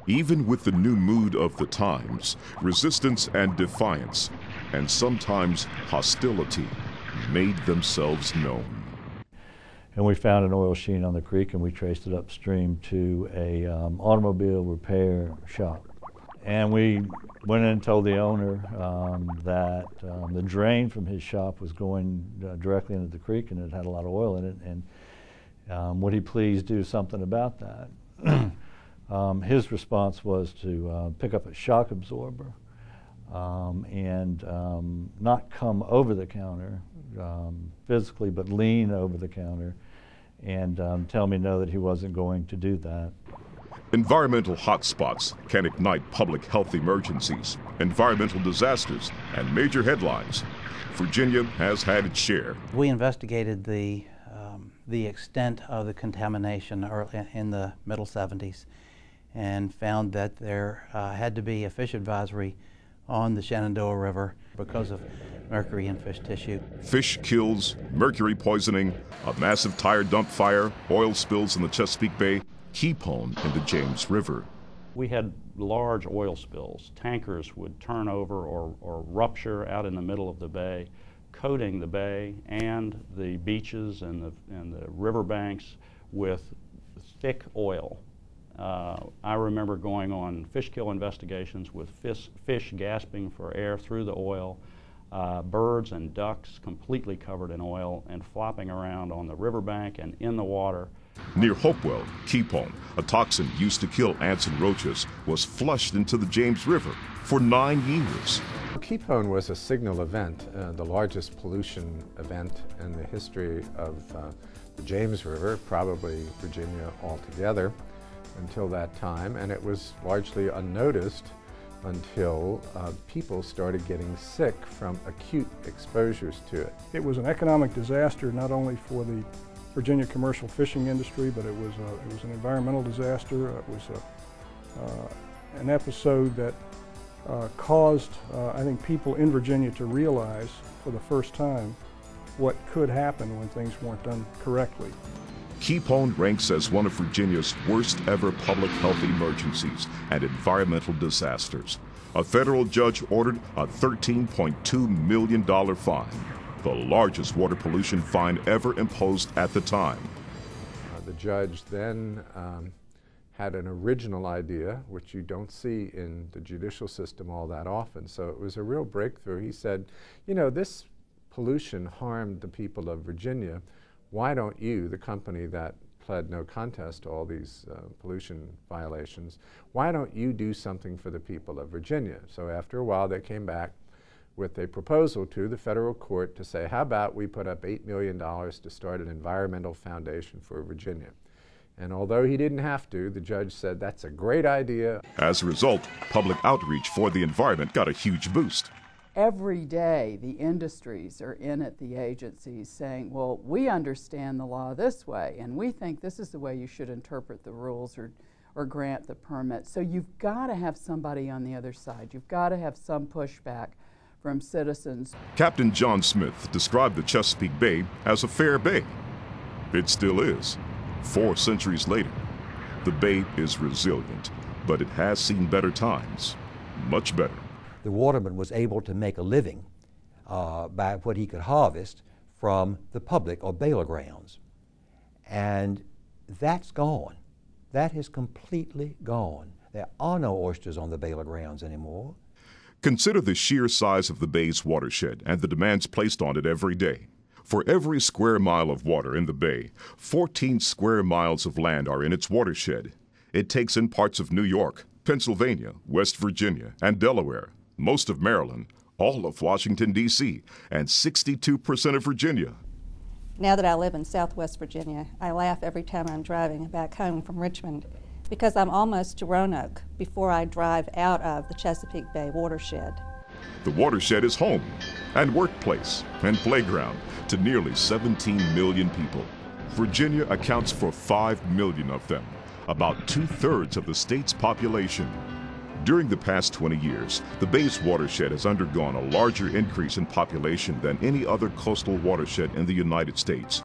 Even with the new mood of the times, resistance and defiance, and sometimes hostility, made themselves known. And we found an oil sheen on the creek, and we traced it upstream to a automobile repair shop. And we went in and told the owner that the drain from his shop was going directly into the creek, and it had a lot of oil in it, and would he please do something about that? His response was to pick up a shock absorber and not come over the counter physically, but lean over the counter and tell me no, that he wasn't going to do that. Environmental hotspots can ignite public health emergencies, environmental disasters, and major headlines. Virginia has had its share. We investigated the extent of the contamination in the middle 70s and found that there had to be a fish advisory on the Shenandoah River because of mercury in fish tissue. Fish kills, mercury poisoning, a massive tire dump fire, oil spills in the Chesapeake Bay, Keepone in the James River. We had large oil spills. Tankers would turn over or rupture out in the middle of the bay, coating the bay and the beaches and the riverbanks with thick oil. I remember going on fish kill investigations with fish gasping for air through the oil, birds and ducks completely covered in oil and flopping around on the riverbank and in the water. Near Hopewell, Keepone, a toxin used to kill ants and roaches, was flushed into the James River for 9 years. Keepone was a signal event, the largest pollution event in the history of the James River, probably Virginia altogether, until that time, and it was largely unnoticed until people started getting sick from acute exposures to it. It was an economic disaster not only for the Virginia commercial fishing industry, but it was an environmental disaster. It was an episode that caused, I think, people in Virginia to realize for the first time what could happen when things weren't done correctly. Keepone ranks as one of Virginia's worst ever public health emergencies and environmental disasters. A federal judge ordered a $13.2 million fine, the largest water pollution fine ever imposed at the time. The judge then had an original idea, which you don't see in the judicial system all that often, so it was a real breakthrough. He said, you know, this pollution harmed the people of Virginia. Why don't you, the company that pled no contest to all these pollution violations, why don't you do something for the people of Virginia? So after a while they came back with a proposal to the federal court to say, how about we put up $8 million to start an environmental foundation for Virginia? And although he didn't have to, the judge said that's a great idea. As a result, public outreach for the environment got a huge boost. Every day the industries are in at the agencies saying, well, we understand the law this way, and we think this is the way you should interpret the rules or grant the permit. So you've got to have somebody on the other side. You've got to have some pushback from citizens. Captain John Smith described the Chesapeake Bay as a fair bay. It still is. 4 centuries later, the bay is resilient, but it has seen better times, much better. The waterman was able to make a living by what he could harvest from the public or baler grounds. And that's gone. That is completely gone. There are no oysters on the baler grounds anymore. Consider the sheer size of the bay's watershed and the demands placed on it every day. For every square mile of water in the bay, 14 square miles of land are in its watershed. It takes in parts of New York, Pennsylvania, West Virginia, and Delaware, most of Maryland, all of Washington, D.C., and 62% of Virginia. Now that I live in Southwest Virginia, I laugh every time I'm driving back home from Richmond because I'm almost to Roanoke before I drive out of the Chesapeake Bay watershed. The watershed is home and workplace and playground to nearly 17 million people. Virginia accounts for 5 million of them, about 2/3 of the state's population. During the past 20 years, the bay's watershed has undergone a larger increase in population than any other coastal watershed in the United States.